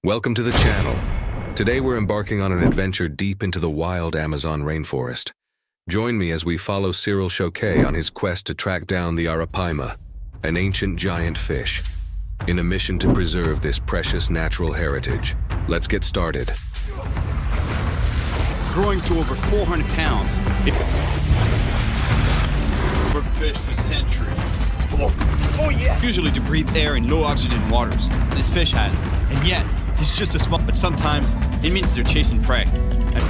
Welcome to the channel. Today we're embarking on an adventure deep into the wild Amazon rainforest. Join me as we follow Cyril Choquet on his quest to track down the Arapaima, an ancient giant fish, in a mission to preserve this precious natural heritage. Let's get started. Growing to over 400 pounds. We're fish for centuries. Oh yeah! Usually to breathe air in low oxygen waters. This fish has, and yet he's just a small. But sometimes it means they're chasing prey. And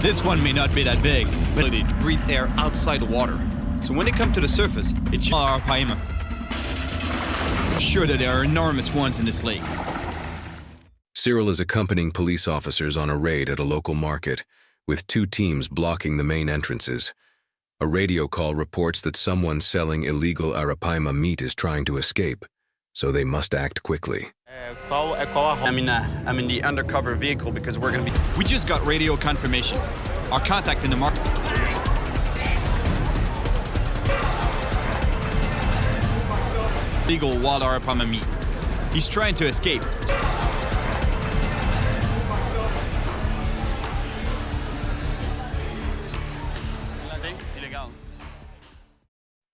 this one may not be that big, but ability to breathe air outside the water. So when they come to the surface, it's Arapaima. I'm sure that there are enormous ones in this lake. Cyril is accompanying police officers on a raid at a local market, with 2 teams blocking the main entrances. A radio call reports that someone selling illegal Arapaima meat is trying to escape, so they must act quickly. I'm in the undercover vehicle because we're gonna be... We just got radio confirmation. Our contact in the market. Legal wild Arapaima meat. He's trying to escape.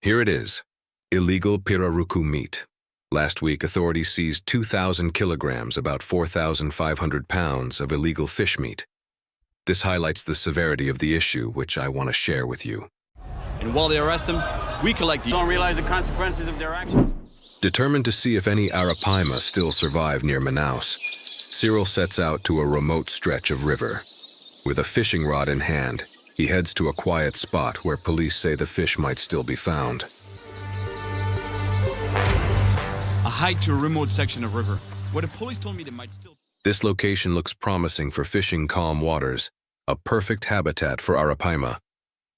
Here it is, illegal pirarucu meat. Last week, authorities seized 2,000 kilograms, about 4,500 pounds, of illegal fish meat. This highlights the severity of the issue, which I want to share with you. And while they arrest him, we collect the... Don't realize the consequences of their actions. Determined to see if any Arapaima still survive near Manaus, Cyril sets out to a remote stretch of river. With a fishing rod in hand, he heads to a quiet spot where police say the fish might still be found. A hike to a remote section of river, where the police told me they might still... This location looks promising for fishing calm waters, a perfect habitat for Arapaima.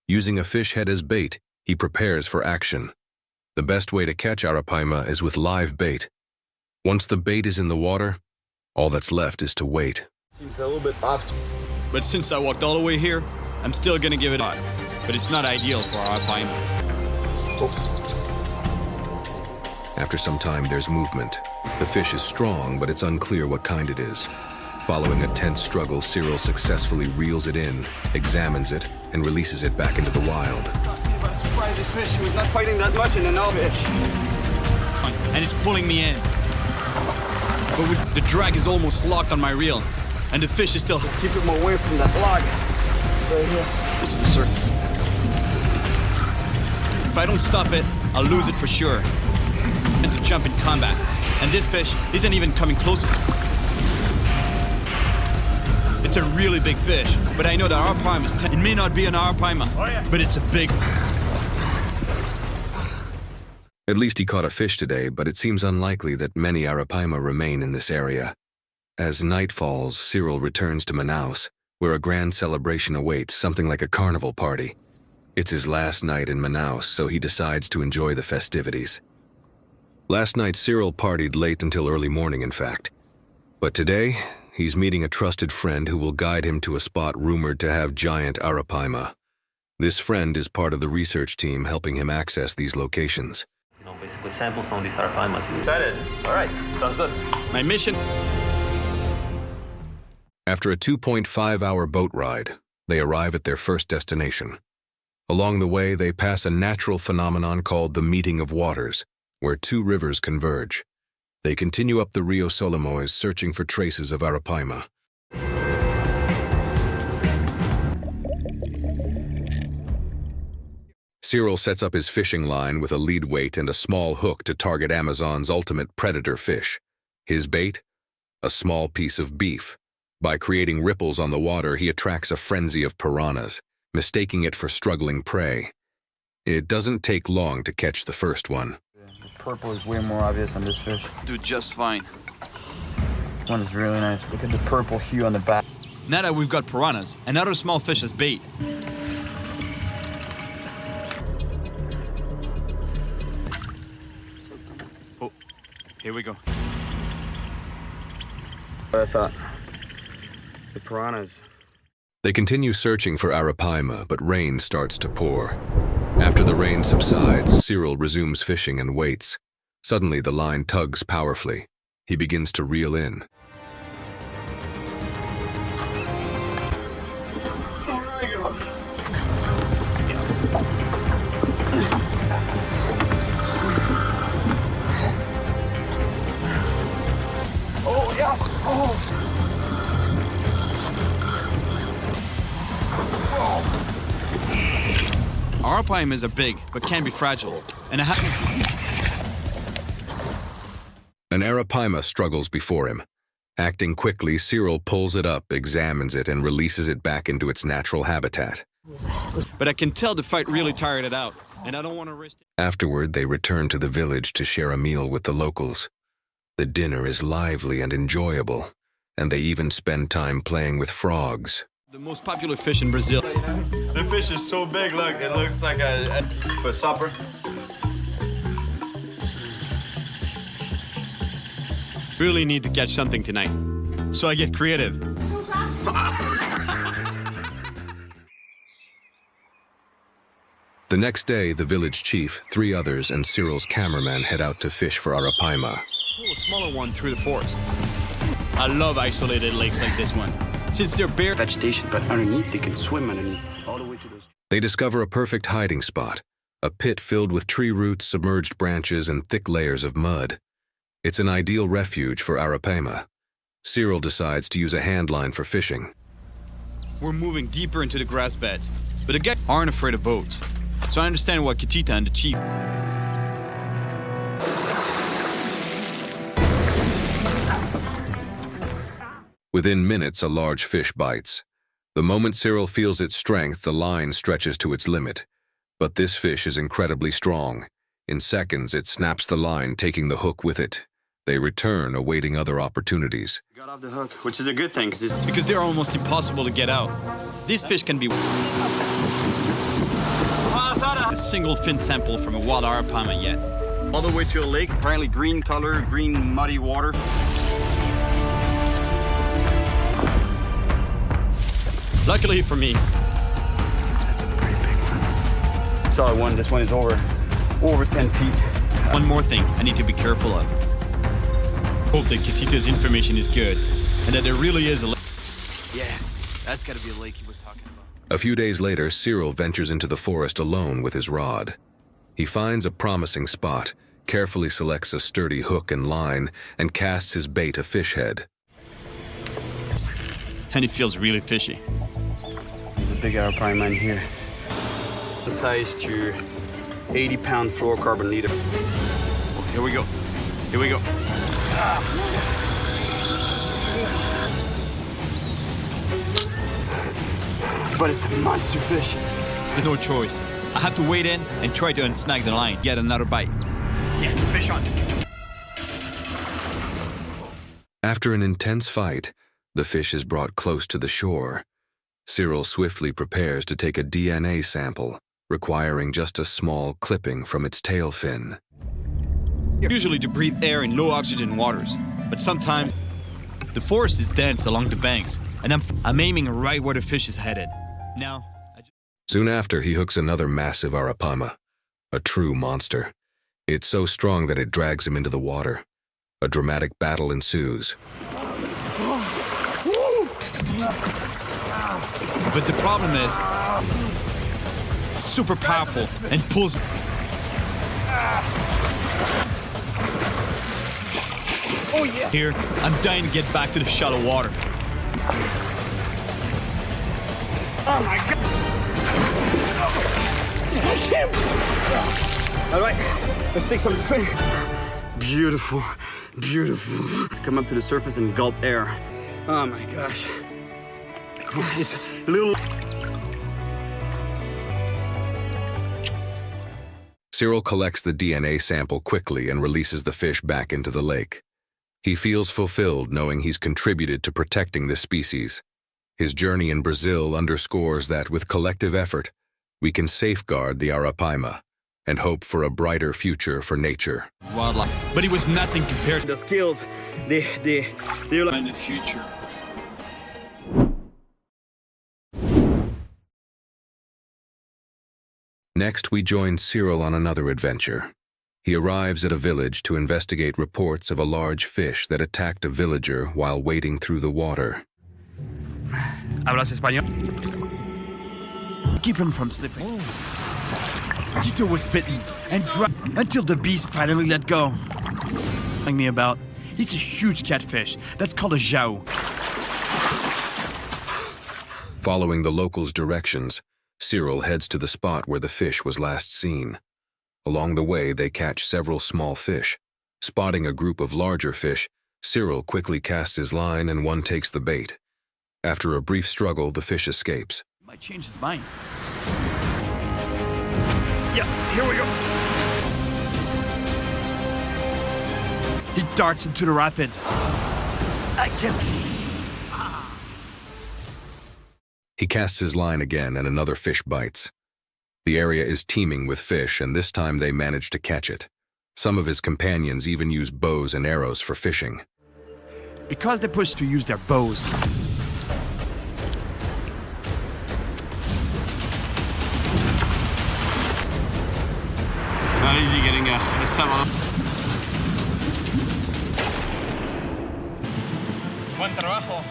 Using a fish head as bait, he prepares for action. The best way to catch Arapaima is with live bait. Once the bait is in the water, all that's left is to wait. Seems a little bit off. But since I walked all the way here, I'm still gonna give it a shot. But it's not ideal for Arapaima. After some time, there's movement. The fish is strong, but it's unclear what kind it is. Following a tense struggle, Cyril successfully reels it in, examines it, and releases it back into the wild. I'm surprised this fish was not fighting that much in an fish. And it's pulling me in. But the drag is almost locked on my reel, and the fish is still... Keep him away from that log. Right here. Close to the surface. If I don't stop it, I'll lose it for sure. And to jump in combat. And this fish isn't even coming close. It's a really big fish, but I know that Arapaima is... It may not be an Arapaima, but it's a big... At least he caught a fish today, but it seems unlikely that many Arapaima remain in this area. As night falls, Cyril returns to Manaus, where a grand celebration awaits, something like a carnival party. It's his last night in Manaus, so he decides to enjoy the festivities. Last night, Cyril partied late until early morning, in fact. But today, he's meeting a trusted friend who will guide him to a spot rumored to have giant Arapaima. This friend is part of the research team helping him access these locations. Basically sample some of these Arapaimas. Excited. All right. Sounds good. My mission... After a 2.5-hour boat ride, they arrive at their first destination. Along the way, they pass a natural phenomenon called the meeting of waters, where 2 rivers converge. They continue up the Rio Solimões searching for traces of Arapaima. Cyril sets up his fishing line with a lead weight and a small hook to target Amazon's ultimate predator fish. His bait? A small piece of beef. By creating ripples on the water, he attracts a frenzy of piranhas, mistaking it for struggling prey. It doesn't take long to catch the first one. The purple is way more obvious on this fish. Do just fine. This one is really nice. Look at the purple hue on the back. Now that we've got piranhas, another small fish as bait. Oh, here we go. What I thought. The piranhas. They continue searching for Arapaima, but rain starts to pour. After the rain subsides, Cyril resumes fishing and waits. Suddenly, the line tugs powerfully. He begins to reel in. Arapaima are big, but can be fragile. And An arapaima struggles before him. Acting quickly, Cyril pulls it up, examines it, and releases it back into its natural habitat. But I can tell the fight really tired it out, and I don't want to risk it. Afterward, they return to the village to share a meal with the locals. The dinner is lively and enjoyable, and they even spend time playing with frogs. The most popular fish in Brazil. The fish is so big, look, it looks like a supper. Really need to catch something tonight, so I get creative. The next day, the village chief, 3 others, and Cyril's cameraman head out to fish for arapaima. A smaller one through the forest. I love isolated lakes like this one, since they're bare vegetation, but underneath they can swim underneath all the way to those. They discover a perfect hiding spot, a pit filled with tree roots, submerged branches, and thick layers of mud. It's an ideal refuge for arapaima. Cyril decides to use a hand line for fishing. We're moving deeper into the grass beds, but the guys aren't afraid of boats, so I understand why Kitita and the chief. Within minutes, a large fish bites. The moment Cyril feels its strength, the line stretches to its limit. But this fish is incredibly strong. In seconds, it snaps the line, taking the hook with it. They return, awaiting other opportunities. Got off the hook, which is a good thing, Because they're almost impossible to get out. These fish can be a single fin sample from a wild arapaima yet. all the way to a lake, apparently green color, green muddy water. Luckily for me. That's a pretty big one. That's all I wanted. This one is over 10 feet. One more thing I need to be careful of. Hope that Kitita's information is good, and that there really is a lake. Yes, that's gotta be a lake he was talking about. A few days later, Cyril ventures into the forest alone with his rod. He finds a promising spot, carefully selects a sturdy hook and line, and casts his bait a fish head. And it feels really fishy. There's a big arapaima in here. Size to 80-pound fluorocarbon leader. Oh, here we go. Here we go. But it's a monster fish. There's no choice. I have to wade in and try to unsnag the line, get another bite. Yes, fish on. After an intense fight, the fish is brought close to the shore. Cyril swiftly prepares to take a DNA sample, requiring just a small clipping from its tail fin. Usually to breathe air in low oxygen waters, but sometimes the forest is dense along the banks, and I'm aiming right where the fish is headed. Now, Soon after, he hooks another massive arapaima, a true monster. It's so strong that it drags him into the water. A dramatic battle ensues. but the problem is, it's super powerful and pulls. Oh yeah! Here, I'm dying to get back to the shallow water. Oh my God! All right, let's take some fish. Beautiful, beautiful. Let's come up to the surface and gulp air. Oh my gosh. It's a little... Cyril collects the DNA sample quickly and releases the fish back into the lake. He feels fulfilled knowing he's contributed to protecting this species. His journey in Brazil underscores that with collective effort, we can safeguard the arapaima and hope for a brighter future for nature. Wildlife. But it was nothing compared to The skills, they're like... in the future. Next, we join Cyril on another adventure. He arrives at a village to investigate reports of a large fish that attacked a villager while wading through the water. ¿Hablas español? Keep him from slipping. Tito was bitten and drowned until the beast finally let go. Telling me about, It's a huge catfish. That's called a jiao. Following the locals' directions, Cyril heads to the spot where the fish was last seen. Along the way, they catch several small fish. Spotting a group of larger fish, Cyril quickly casts his line and one takes the bait. After a brief struggle, the fish escapes. He might change his mind. Yeah, here we go. He darts into the rapids. I can't. He casts his line again and another fish bites. The area is teeming with fish, and this time they manage to catch it. Some of his companions even use bows and arrows for fishing. Because they're pushed to use their bows. Not easy getting a salmon. Buen trabajo.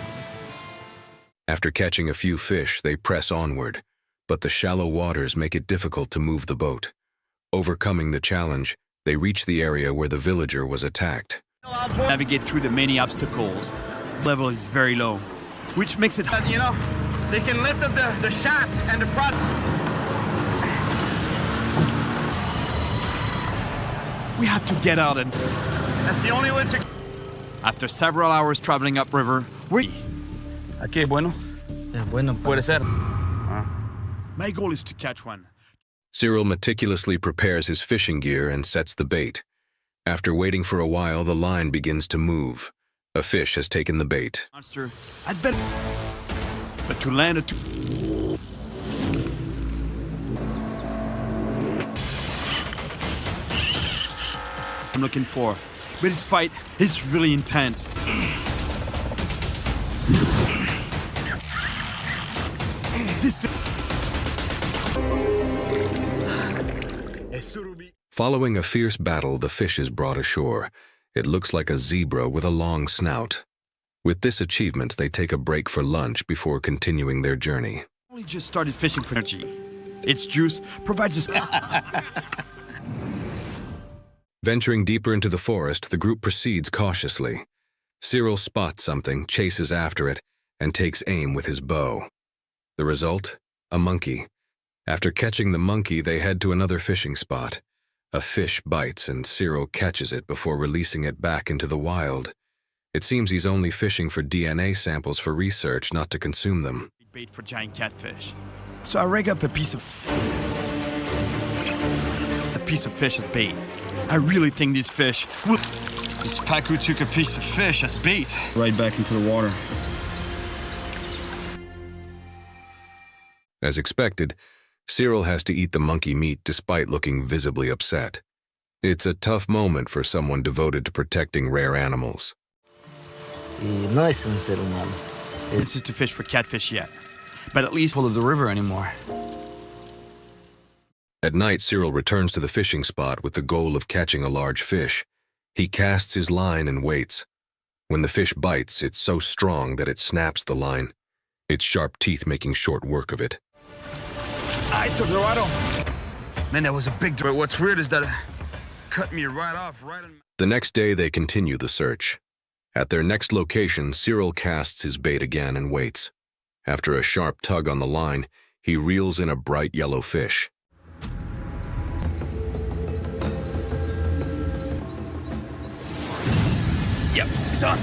After catching a few fish, they press onward, but the shallow waters make it difficult to move the boat. Overcoming the challenge, they reach the area where the villager was attacked. Navigate through the many obstacles. Level is very low, which makes it. You know, they can lift up the shaft and the prod. We have to get out and. That's the only way to. After several hours traveling upriver, we. Aquí, bueno. Bueno, Puede ser. My goal is to catch one. Cyril meticulously prepares his fishing gear and sets the bait. After waiting for a while, the line begins to move. A fish has taken the bait. Monster, I'd bet. But to land it. I'm looking for. But this fight is really intense. This. Following a fierce battle, the fish is brought ashore. It looks like a zebra with a long snout. With this achievement, they take a break for lunch before continuing their journey. We just started fishing for energy. Its juice provides us. Venturing deeper into the forest, the group proceeds cautiously. Cyril spots something, chases after it, and takes aim with his bow. The result? A monkey. After catching the monkey, they head to another fishing spot. A fish bites and Cyril catches it before releasing it back into the wild. It seems he's only fishing for DNA samples for research, not to consume them. Bait for giant catfish. So I rig up a piece of fish as bait. I really think these fish will. This Pacu took a piece of fish as bait. Right back into the water. As expected, Cyril has to eat the monkey meat despite looking visibly upset. It's a tough moment for someone devoted to protecting rare animals. Y no es un ser humano. This is to fish for catfish yet, but at least Full of the river anymore. At night, Cyril returns to the fishing spot with the goal of catching a large fish. He casts his line and waits. When the fish bites, it's so strong that it snaps the line, its sharp teeth making short work of it. it's a dorado. Man, that was a big. But what's weird is that it cut me right off, right on. The next day, they continue the search. At their next location, Cyril casts his bait again and waits. After a sharp tug on the line, he reels in a bright yellow fish. Yep, it's on.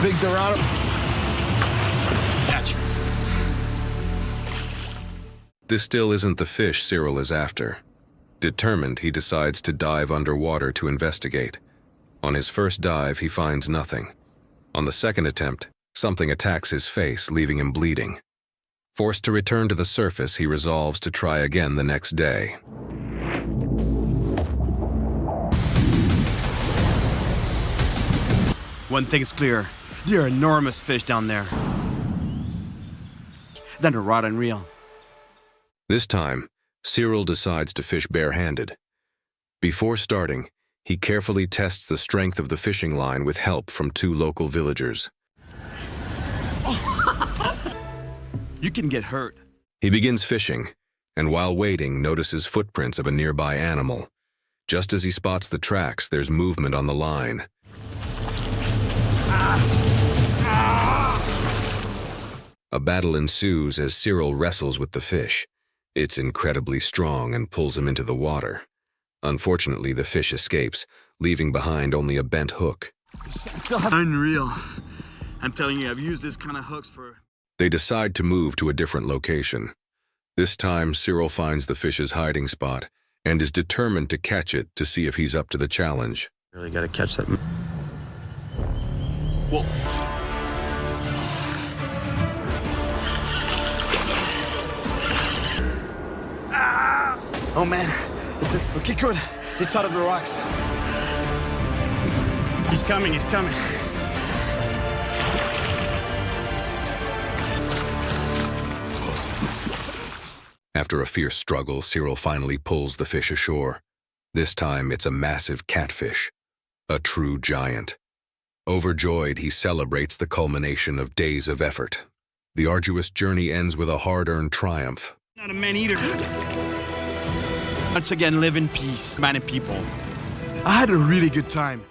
Big dorado. Catch. This still isn't the fish Cyril is after. Determined, he decides to dive underwater to investigate. On his first dive, he finds nothing. On the second attempt, something attacks his face, leaving him bleeding. Forced to return to the surface, he resolves to try again the next day. One thing is clear. There are enormous fish down there. Then a rod and reel. This time, Cyril decides to fish barehanded. Before starting, he carefully tests the strength of the fishing line with help from 2 local villagers. You can get hurt. He begins fishing, and while waiting, notices footprints of a nearby animal. Just as he spots the tracks, there's movement on the line. A battle ensues as Cyril wrestles with the fish. It's incredibly strong and pulls him into the water. Unfortunately, the fish escapes, leaving behind only a bent hook. Unreal. I'm telling you, I've used this kind of hooks for... They decide to move to a different location. This time, Cyril finds the fish's hiding spot and is determined to catch it to see if he's up to the challenge. Really gotta catch that. Whoa. Oh man, okay, good. It's out of the rocks. He's coming, he's coming. After a fierce struggle, Cyril finally pulls the fish ashore. This time, it's a massive catfish, a true giant. Overjoyed, he celebrates the culmination of days of effort. The arduous journey ends with a hard-earned triumph. Not a man-eater. Once again, live in peace, man and people. I had a really good time.